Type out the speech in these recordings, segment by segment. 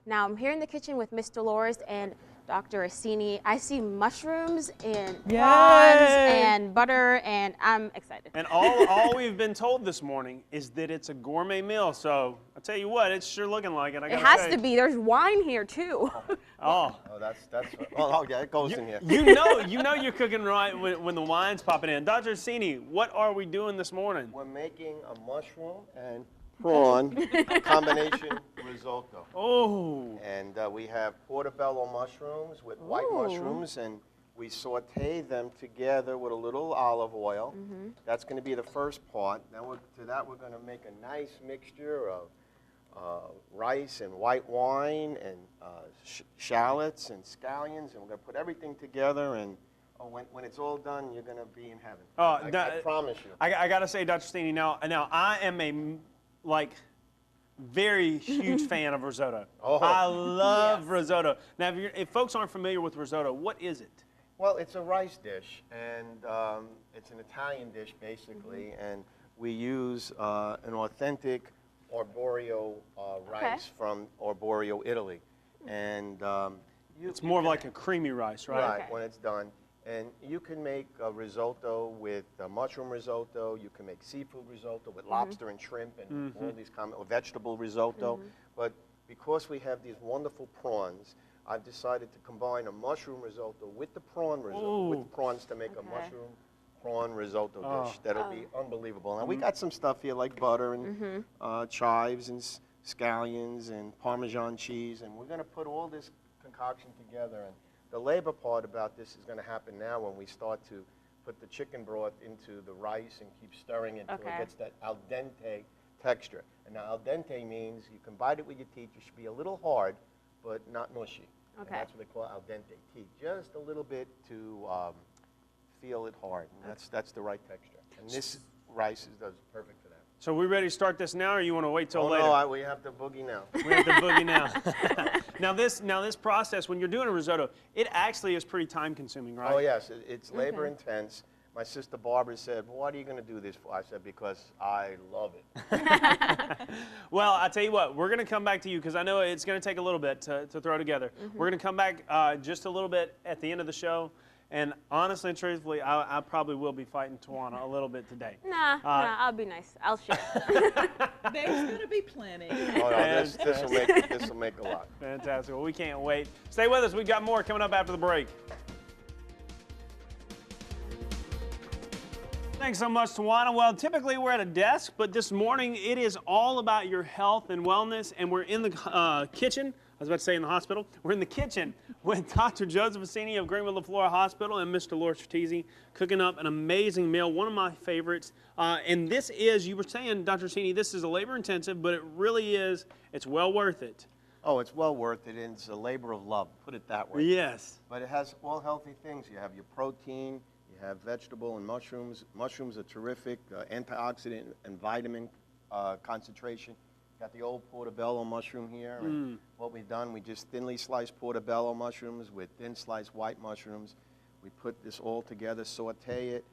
Now I'm here in the kitchen with Miss Delores and Dr. Assini. I see mushrooms and prawns and butter, and I'm excited. And all we've been told this morning is that it's a gourmet meal. So I'll tell you what, it's sure looking like it. It has to be. There's wine here too. Oh, that's. Oh, yeah, it goes in here. You know you're cooking right when the wine's popping in. Dr. Assini, what are we doing this morning? We're making a mushroom and prawn combination risotto. Oh. And we have portobello mushrooms with white mushrooms, and we saute them together with a little olive oil. That's going to be the first part. Then to that we're going to make a nice mixture of rice and white wine and shallots and scallions, and we're going to put everything together, and when it's all done, you're going to be in heaven. I promise you. I got to say, Dr. Assini, now I am a very huge fan of risotto. I love risotto. Now, if folks aren't familiar with risotto, what is it? Well, it's a rice dish, and it's an Italian dish, basically, and we use an authentic arborio rice from Arborio, Italy. And it's more of like a creamy rice, right? Right, when it's done. And you can make a risotto with mushroom risotto. You can make seafood risotto with lobster and shrimp and all these or vegetable risotto. But because we have these wonderful prawns, I've decided to combine a mushroom risotto with the prawn risotto, with the prawns to make a mushroom prawn risotto dish. That'll be unbelievable. Now we got some stuff here like butter and chives and scallions and Parmesan cheese, and we're going to put all this concoction together. And the labor part about this is going to happen now when we start to put the chicken broth into the rice and keep stirring it until it gets that al dente texture. And now al dente means you can bite it with your teeth. It should be a little hard, but not mushy. And that's what they call al dente teeth. Just a little bit to feel it hard. And that's the right texture. And this rice does perfect for that. So we ready to start this now, or you want to wait till later? No, we have to boogie now. We have to boogie now. Now this process, when you're doing a risotto, it actually is pretty time consuming, right? Oh yes, it's labor intense. My sister Barbara said, well, what are you going to do this for? I said, because I love it. Well, I tell you what, we're going to come back to you because I know it's going to take a little bit to throw together. We're going to come back just a little bit at the end of the show. And honestly and truthfully, I probably will be fighting Tawana a little bit today. Nah, I'll be nice. I'll share. There's going to be plenty. Oh, no, this will make a lot. Fantastic. Well, we can't wait. Stay with us. We've got more coming up after the break. Thanks so much, Tawana. Well, typically we're at a desk, but this morning it is all about your health and wellness, and we're in the kitchen. I was about to say in the hospital. We're in the kitchen with Dr. Joseph Assini of Greenwood La Flora Hospital and Miss Delores Fratesi cooking up an amazing meal, one of my favorites. And this is, you were saying, Dr. Assini, this is a labor intensive, but it really is, it's well worth it. Oh, it's well worth it, and it's a labor of love, put it that way. Yes. But it has all healthy things. You have your protein, you have vegetable and mushrooms. Mushrooms are terrific, antioxidant and vitamin concentration. Got the old portobello mushroom here. And what we've done, we just thinly sliced portobello mushrooms with thin sliced white mushrooms. We put this all together, saute it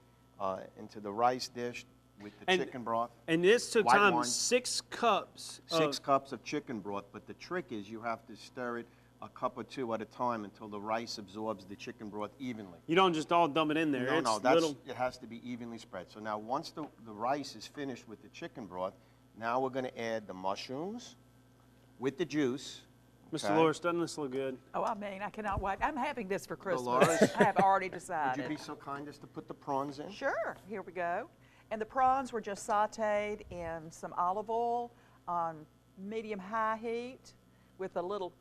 into the rice dish with the chicken broth. And this took time, wine. 6 cups. 6 cups of chicken broth, but the trick is you have to stir it a cup or 2 at a time until the rice absorbs the chicken broth evenly. You don't just all dump it in there. No, it has to be evenly spread. So now once the rice is finished with the chicken broth, now we're going to add the mushrooms with the juice. Mr. Delores, doesn't this look good? Oh, I mean, I cannot wait. I'm having this for Christmas. Delores, I have already decided. Would you be so kind as to put the prawns in? Sure. Here we go. And the prawns were just sauteed in some olive oil on medium-high heat with a little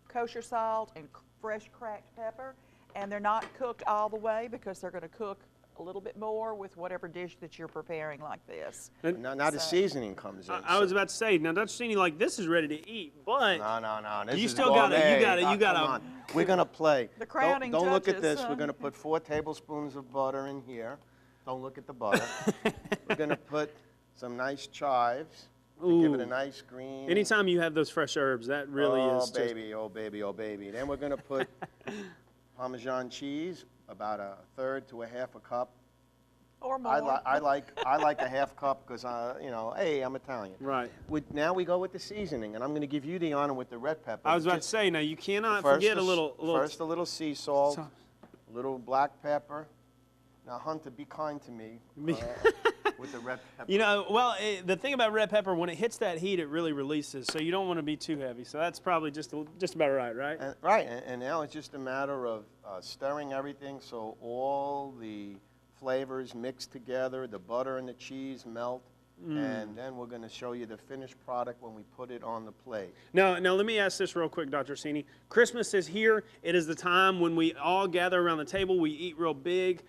kosher salt and fresh cracked pepper. And they're not cooked all the way because they're going to cook a little bit more with whatever dish that you're preparing like this. Now the seasoning comes in. I was about to say, now Dr. Assini, like this is ready to eat, but no. This you is still got it. You got it. We're gonna play. The crowning Don't look at touches, this. We're gonna put 4 tablespoons of butter in here. Don't look at the butter. We're gonna put some nice chives. Give it a nice green. Anytime you have those fresh herbs, that really is. Oh baby. Then we're gonna put Parmesan cheese, about 1/3 to 1/2 cup. Or more. I like a half cup because you know, hey, I'm Italian. Right. Now we go with the seasoning, and I'm going to give you the honor with the red pepper. I was about to say, now you cannot forget a little. First, a little sea salt, a little black pepper. Now, Hunter, be kind to me with the red pepper. You know, well, the thing about red pepper, when it hits that heat, it really releases. So you don't want to be too heavy. So that's probably just about right, right? Right, and now it's just a matter of stirring everything so all the flavors mix together, the butter and the cheese melt, and then we're going to show you the finished product when we put it on the plate. Now let me ask this real quick, Dr. Assini. Christmas is here. It is the time when we all gather around the table. We eat real big.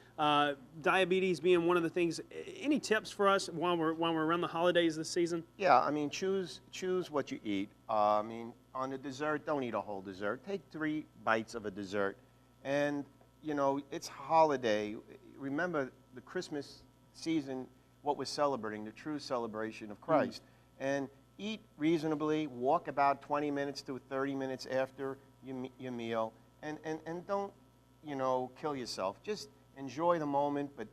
Diabetes being one of the things. Any tips for us while we're around the holidays this season? Yeah, I mean, choose what you eat. I mean, on the dessert, don't eat a whole dessert. Take 3 bites of a dessert, and you know it's holiday. Remember the Christmas season, what we're celebrating, the true celebration of Christ. And eat reasonably, walk about 20 minutes to 30 minutes after your meal, and don't, you know, kill yourself. Just enjoy the moment, but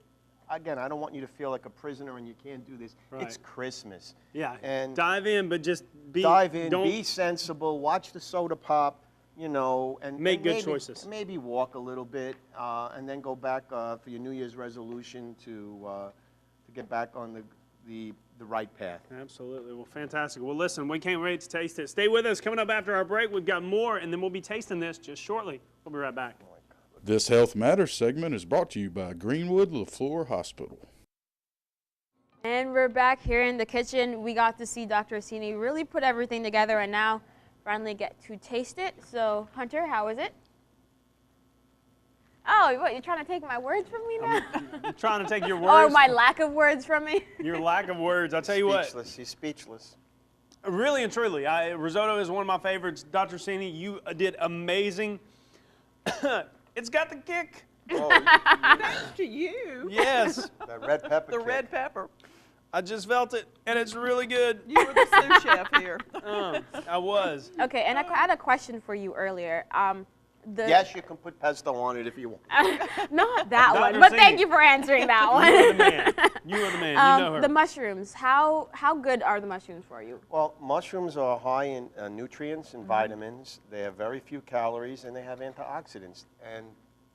again, I don't want you to feel like a prisoner and you can't do this. Right. It's Christmas. Yeah, and dive in, but just be be sensible, watch the soda pop, you know, and make good maybe, choices. Maybe walk a little bit, and then go back for your New Year's resolution to get back on the right path. Absolutely. Well, fantastic. Well, listen, we can't wait to taste it. Stay with us. Coming up after our break, we've got more, and then we'll be tasting this just shortly. We'll be right back. This Health Matters segment is brought to you by Greenwood LaFleur Hospital. And we're back here in the kitchen. We got to see Dr. Assini really put everything together, and now finally get to taste it. So, Hunter, how is it? Oh, what, you're trying to take my words from me now? I'm trying to take your words. Or my lack of words from me? Your lack of words. I'll tell you what. Speechless. He's speechless. Really and truly, risotto is one of my favorites. Dr. Assini, you did amazing. It's got the kick. Oh, Thanks to you. Yes. that red pepper. The kick. red pepper. I just felt it, and it's really good. You were the sous chef here. I was. Okay, and I had a question for you earlier. Yes, you can put pesto on it if you want. Not that Dr. one, but thank Assini. you for answering that one. You are the man. You are the man. You know her. The mushrooms, how good are the mushrooms for you? Well, mushrooms are high in nutrients and vitamins. They have very few calories, and they have antioxidants. And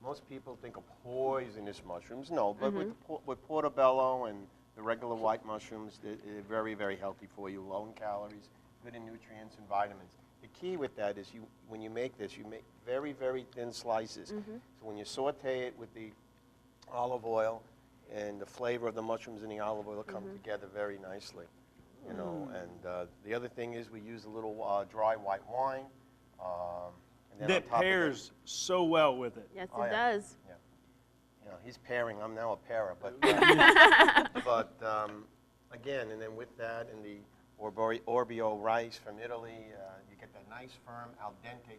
most people think of poisonous mushrooms. No, but with portobello and the regular white mushrooms, they're very, very healthy for you, low in calories, good in nutrients and vitamins. The key with that is when you make this, you make very, very thin slices. So when you saute it with the olive oil and the flavor of the mushrooms and the olive oil come together very nicely. You know, and the other thing is we use a little dry white wine. And then That on top of pairs so well with it. Yes, Oh, it yeah. does. Yeah. You know, he's pairing. I'm now a pairer. But, again, and then with that and the Orbio rice from Italy, you get that nice firm al dente.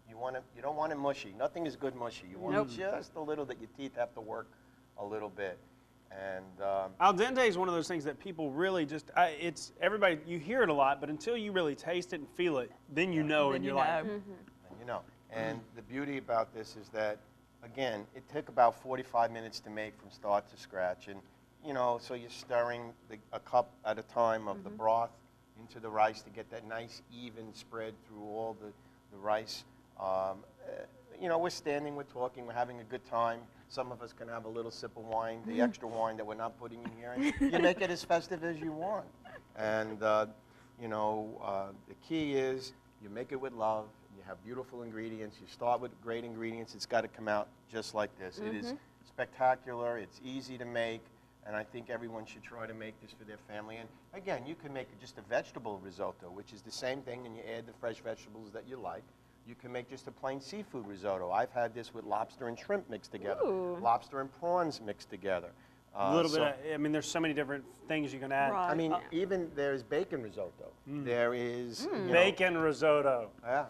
You don't want it mushy. Nothing is good mushy. You want it just a little that your teeth have to work a little bit. And Al dente is one of those things that people really just, it's everybody, you hear it a lot, but until you really taste it and feel it, then you know, Then and you you're like, know. and you know. And the beauty about this is that, again, it took about 45 minutes to make from start to scratch. And, you know, so you're stirring a cup at a time of the broth into the rice to get that nice even spread through all the rice. You know, we're standing, we're talking, we're having a good time. Some of us can have a little sip of wine, the extra wine that we're not putting in here. And you make it as festive as you want. And, you know, the key is you make it with love. You have beautiful ingredients. You start with great ingredients. It's got to come out just like this. It is spectacular. It's easy to make. And I think everyone should try to make this for their family. And again, you can make just a vegetable risotto, which is the same thing, and you add the fresh vegetables that you like. You can make just a plain seafood risotto. I've had this with lobster and shrimp mixed together, lobster and prawns mixed together. a little bit of, I mean, there's so many different things you can add. Right. I mean, even there's bacon risotto. There is you know, Bacon risotto. Yeah.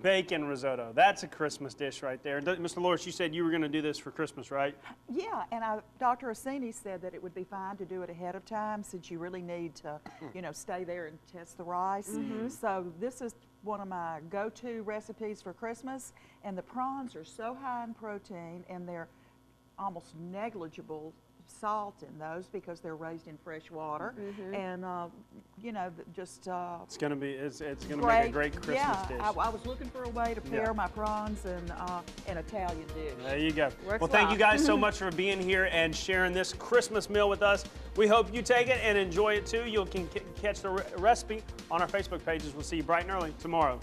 Bacon risotto. That's a Christmas dish right there. Mr. Delores, you said you were going to do this for Christmas, right? Yeah, and Dr. Assini said that it would be fine to do it ahead of time since you really need to, you know, stay there and test the rice. So this is one of my go-to recipes for Christmas, and the prawns are so high in protein and they're almost negligible salt in those because they're raised in fresh water, and you know, just It's gonna be it's gonna great. make a great Christmas yeah, dish. I was looking for a way to pair Yeah. my prawns and an Italian dish. There you go. Works Well, thank well. you guys so much for being here and sharing this Christmas meal with us. We hope you take it and enjoy it too. You can catch the recipe on our Facebook pages. We'll see you bright and early tomorrow.